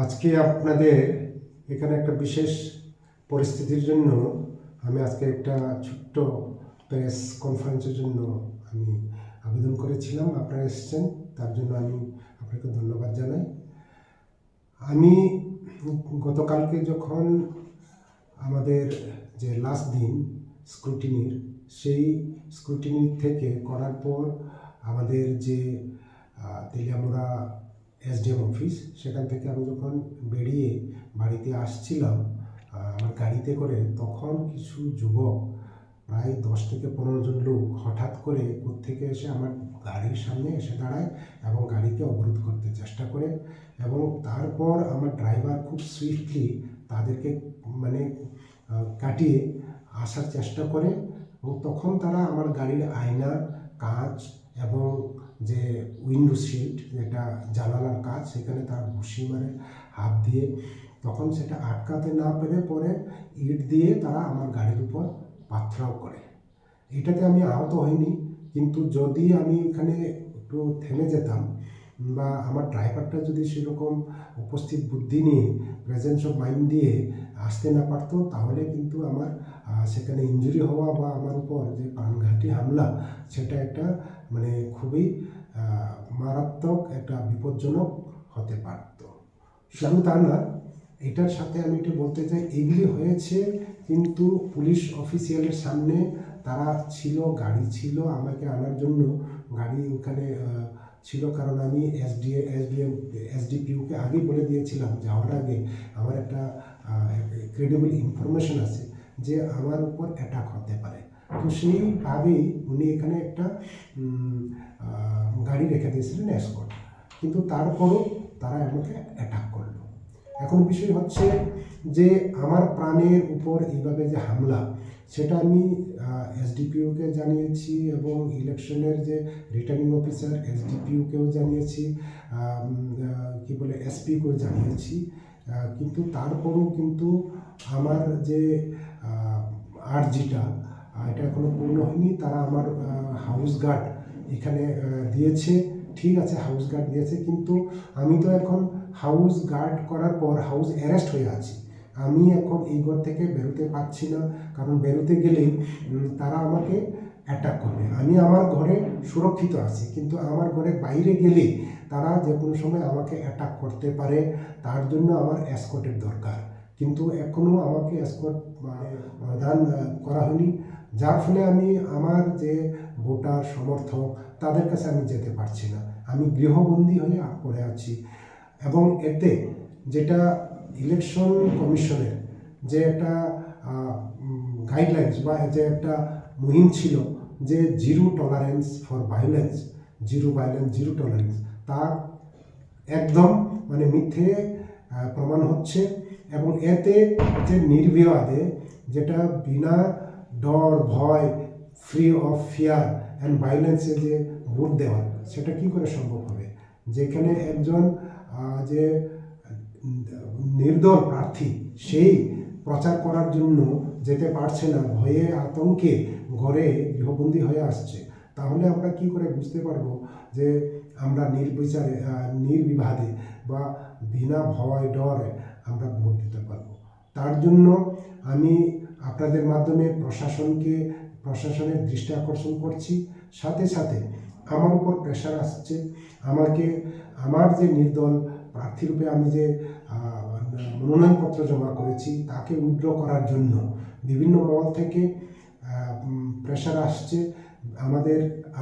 আজকে আপনাদের এখানে একটা বিশেষ পরিস্থিতির জন্য আমি আজকে একটা ছোট্ট প্রেস কনফারেন্সের জন্য আমি আবেদন করেছিলাম। আপনারা এসেছেন, তার জন্য আমি আপনাকে ধন্যবাদ জানাই। আমি গতকালকে যখন আমাদের যে লাস্ট দিন স্ক্রুটিনির, সেই স্ক্রুটিনি থেকে করার পর আমাদের যে তেলিয়ামুড়া এসডিএম অফিস, সেখান থেকে আমি যখন বেরিয়ে বাড়িতে আসছিলাম আমার গাড়িতে করে, তখন কিছু যুবক প্রায় 10 থেকে 15 জন লোক হঠাৎ করে কোত্থেকে এসে আমার গাড়ির সামনে এসে দাঁড়ায় এবং গাড়িকে অবরোধ করতে চেষ্টা করে। এবং তারপর আমার ড্রাইভার খুব সুইফটলি তাদেরকে কাটিয়ে আসার চেষ্টা করে। এবং তখন তারা আমার গাড়ির আয়না, কাঁচ এবং যে উইন্ডো সিট, যেটা জানালার কাজ, সেখানে তারা ঘুষি মারে হাত দিয়ে। তখন সেটা আটকাতে না পেরে পরে ইট দিয়ে তারা আমার গাড়ির উপর পাথরাও করে। এটাতে আমি আহত হইনি, কিন্তু যদি আমি এখানে একটু থেমে যেতাম বা আমার ড্রাইভারটা যদি সেরকম উপস্থিত বুদ্ধি নিয়ে, প্রেজেন্স অফ মাইন্ড দিয়ে আসতে না পারতো, তাহলে কিন্তু আমার সেখানে ইনজুরি হওয়া বা আমার উপর যে প্রাণঘাতী হামলা, সেটা একটা খুবই মারাত্মক, একটা বিপজ্জনক হতে পারত। শুধু তা না, এটার সাথে আমি একটু বলতে চাই, এগুলি হয়েছে কিন্তু পুলিশ অফিসিয়ালের সামনে তারা ছিল, গাড়ি ছিল আমাকে আনার জন্য, গাড়ি ওখানে ছিল। কারণ আমি এসডিপিউকে আগেই বলে দিয়েছিলাম, যাওয়ার আগে আমার একটা ক্রেডিবল ইনফরমেশন আছে যে আমার উপর অ্যাটাক হতে পারে। তো সেইভাবেই উনি এখানে একটা গাড়ি রেখে দিয়েছিলেন এসকর্ট, কিন্তু তারপরও তারা আমাকে অ্যাটাক করলো। এখন বিষয় হচ্ছে যে আমার প্রাণের উপর এইভাবে যে হামলা, সেটা আমি এসডিপিওকে জানিয়েছি এবং ইলেকশনের যে রিটার্নিং অফিসার এসডিপিওকেও জানিয়েছি, এসপিকেও জানিয়েছি। কিন্তু তারপরও কিন্তু আমার যে আর্জিটা, এটা এখনো পূর্ণ হয়নি। তারা আমার হাউস গার্ড এখানে দিয়েছে, ঠিক আছে, হাউস গার্ড দিয়েছে, কিন্তু আমি তো এখন হাউস গার্ড করার পর হাউস অ্যারেস্ট হয়ে আছি। আমি এখন এই ঘর থেকে বেরোতে পারছি না, কারণ বেরোতে গেলেই তারা আমাকে অ্যাটাক করবে। আমি আমার ঘরে সুরক্ষিত আছি, কিন্তু আমার ঘরের বাইরে গেলে তারা যে কোনো সময় আমাকে অ্যাটাক করতে পারে। তার জন্য আমার এসকর্টের দরকার, কিন্তু এখনও আমাকে এসকর্ট দান করা হয়নি, যার ফলে আমি আমার যে ভোটার সমর্থক, তাদের কাছে আমি যেতে পারছি না। আমি গৃহবন্দী হয়ে পড়ে আছি। এবং এতে যেটা ইলেকশন কমিশনের যে একটা গাইডলাইন্স বা যে একটা মুহিম ছিল, যে zero tolerance for violence, zero violence, zero tolerance, তা একদম মিথ্যে প্রমাণ হচ্ছে। এবং এতে যে নির্বিবাদে, যেটা বিনা ডর ভয়, ফ্রি অফ ফিয়ার অ্যান্ড ভায়োলেন্সে যে ভোট দেওয়া, সেটা কি করে সম্ভব হবে? যেখানে একজন যে নির্দল প্রার্থী, সেই প্রচার করার জন্য যেতে পারছে না, ভয়ে আতঙ্কে ঘরে গৃহবন্দী হয়ে আসছে। তাহলে আমরা কি করে বুঝতে পারবো যে আমরা নির্বিবাদে বা বিনা ভয় ডরে আমরা ভোট দিতে পারবো? তার জন্য আমি আপনাদের মাধ্যমে প্রশাসনের দৃষ্টি আকর্ষণ করছি। সাথে সাথে আমার উপর প্রেশার আসছে, আমাকে আমার যে নির্দল প্রার্থীরূপে আমি যে মনোনয়নপত্র জমা করেছি, তাকে উইথড্র করার জন্য বিভিন্ন মহল থেকে প্রেশার আসছে।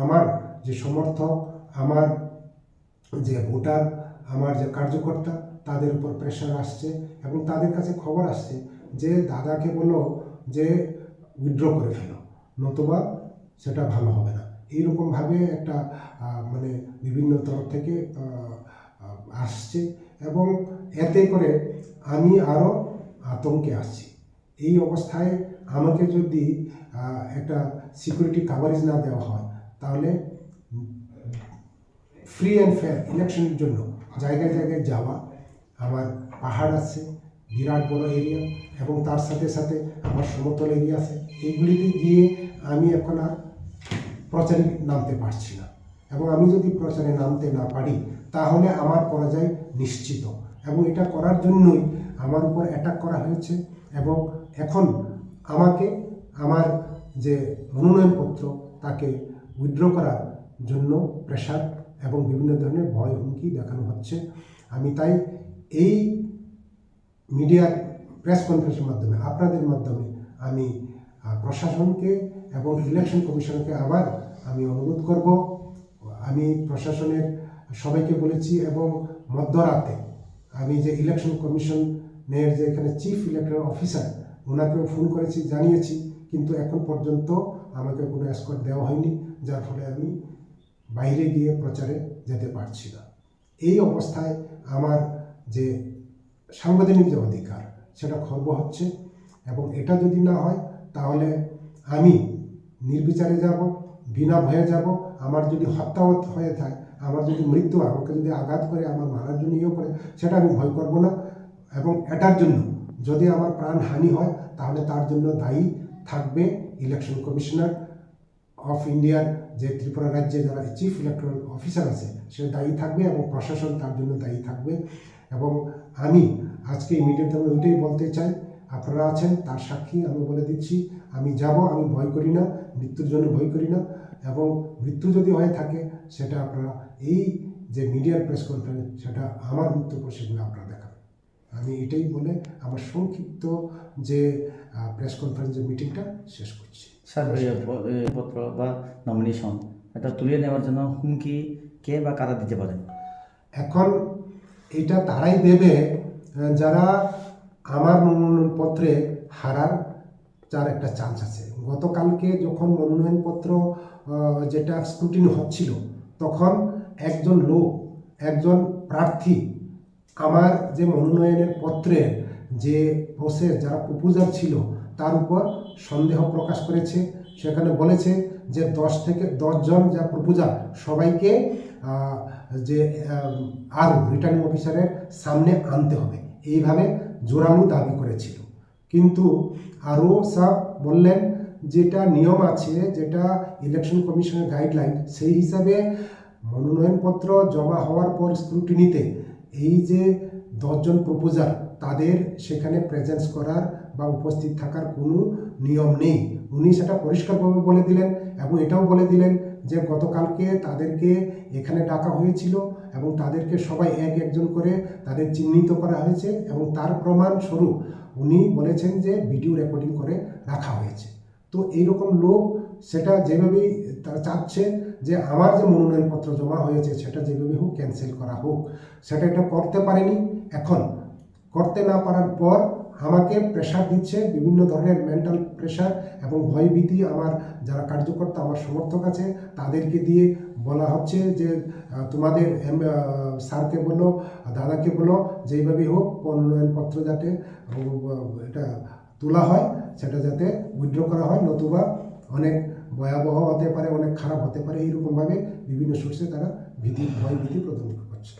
আমার যে সমর্থক, আমার যে ভোটার, আমার যে কার্যকর্তা, তাদের উপর প্রেশার আসছে এবং তাদের কাছে খবর আসছে যে দাদাকে বলো যে উইথড্র করে ফেলো, নতুবা সেটা ভালো হবে না। এইরকমভাবে একটা বিভিন্ন তরফ থেকে আসছে এবং এতে করে আমি আরও আতঙ্কে আসছি। এই অবস্থায় আমাকে যদি একটা সিকিউরিটি কাভারেজ না দেওয়া হয়, তাহলে ফ্রি অ্যান্ড ফেয়ার ইলেকশনের জন্য জায়গায় জায়গায় যাওয়া, আমার পাহাড় আছে, বিরাট বড় এরিয়া, এবং তার সাথে সাথে আমার সমতল এরিয়া আছে, এইগুলিতে গিয়ে আমি এখন আর প্রচারে নামতে পারছি না। এবং আমি যদি প্রচারে নামতে না পারি, তাহলে আমার পরাজয় নিশ্চিত, এবং এটা করার জন্যই আমার উপর অ্যাটাক করা হয়েছে। এবং এখন আমাকে আমার যে মনোনয়নপত্র তাকে উইথড্র করার জন্য প্রেশার এবং বিভিন্ন ধরনের ভয় হুমকি দেখানো হচ্ছে। আমি তাই এই মিডিয়ার প্রেস কনফারেন্সের মাধ্যমে, আপনাদের মাধ্যমে আমি প্রশাসনকে এবং ইলেকশন কমিশনকে আবার আমি অনুরোধ করব। আমি প্রশাসনের সবাইকে বলেছি, এবং মধ্যরাতে আমি যে ইলেকশন কমিশনের যে এখানে চিফ ইলেকট্রাল অফিসার ওনাকেও ফোন করেছি, জানিয়েছি, কিন্তু এখন পর্যন্ত আমাকে কোনো এসকর্ট দেওয়া হয়নি, যার ফলে আমি বাইরে গিয়ে প্রচারে যেতে পারছি না। এই অবস্থায় আমার যে সাংবিধানিক যে অধিকার সেটা খর্ব হচ্ছে, এবং এটা যদি না হয় তাহলে আমি নির্বিচারে যাব, বিনা ভয়ে যাব। আমার যদি হত্যা হয়ে থাকে, আমার যদি মৃত্যু, আমাকে যদি আঘাত করে, আমার মারার জন্য করে, সেটা আমি ভয় করব না। এবং এটার জন্য যদি আমার প্রাণহানি হয় তাহলে তার জন্য দায়ী থাকবে ইলেকশন কমিশনার অফ ইন্ডিয়ার যে ত্রিপুরা রাজ্যে যারা চিফ ইলেকট্রাল অফিসার আছে সে দায়ী থাকবে, এবং প্রশাসন তার জন্য দায়ী থাকবে। এবং আমি আজকে ইমিডিয়েটলি আমি ওইটাই বলতে চাই, আপনারা আছেন তার সাক্ষী, আমি বলে দিচ্ছি আমি যাব, আমি ভয় করি না, মৃত্যুর জন্য ভয় করি না। এবং মৃত্যু যদি হয়ে থাকে সেটা আপনারা এই যে মিডিয়ার প্রেস কনফারেন্স সেটা আমার মৃত্যুর পর সেগুলো আপনারা দেখাবেন। আমি এটাই বলে আমার সংক্ষিপ্ত যে প্রেস কনফারেন্সের মিটিংটা শেষ করছি। স্যার, পত্র বা নমিনেশন এটা তুলে নেওয়ার জন্য হুমকি কে বা কারা দিতে পারেন? এখন এটা তারাই দেবে যারা আমার মনোনয়নপত্রে হারার যার একটা চান্স আছে। গতকালকে যখন মনোনয়নপত্র যেটা স্ক্রুটিনি হচ্ছিল, তখন একজন লোক, একজন প্রার্থী আমার যে মনোনয়নের পত্রের যে প্রসেস, যারা প্রপোজার ছিল তার উপর সন্দেহ প্রকাশ করেছে। সেখানে বলেছে যে 10 জন যা প্রপোজার সবাইকে যে আরও রিটার্নিং অফিসারের সামনে আনতে হবে, এইভাবে জোরালো দাবি করেছিল। কিন্তু আরও সব বললেন যেটা নিয়ম আছে, যেটা ইলেকশন কমিশনের গাইডলাইন, সেই হিসাবে মনোনয়নপত্র জমা হওয়ার পর স্ক্রুটিনিতে এই যে 10 জন প্রপোজার তাদের সেখানে প্রেজেন্স করার বা উপস্থিত থাকার কোনো নিয়ম নেই। উনি সেটা পরিষ্কারভাবে বলে দিলেন, এবং এটাও বলে দিলেন যে গতকালকে তাদেরকে এখানে ডাকা হয়েছিল, এবং তাদেরকে সবাই একজন করে তাদের চিহ্নিত করা হয়েছে, এবং তার প্রমাণস্বরূপ উনি বলেছেন যে ভিডিও রেকর্ডিং করে রাখা হয়েছে। তো এইরকম লোক সেটা যেভাবেই তারা চাচ্ছে যে আমার যে মনোনয়নপত্র জমা হয়েছে সেটা যেভাবে হোক ক্যান্সেল করা হোক, সেটা এটা করতে পারেনি। এখন করতে না পারার পর আমাকে প্রেশার দিচ্ছে, বিভিন্ন ধরনের মেন্টাল প্রেশার এবং ভয়ভীতি আমার যারা কার্যকর্তা, আমার সমর্থক আছে তাদেরকে দিয়ে বলা হচ্ছে যে তোমাদের স্যারকে বলো, দাদাকে বলো, যেইভাবেই হোক মনোনয়নপত্র যাতে এটা তোলা হয়, সেটা যাতে উইথড্র করা হয়, নতুবা অনেক ভয়াবহ হতে পারে, অনেক খারাপ হতে পারে। এইরকমভাবে বিভিন্ন সোর্সে তারা ভীতি প্রদান করছে।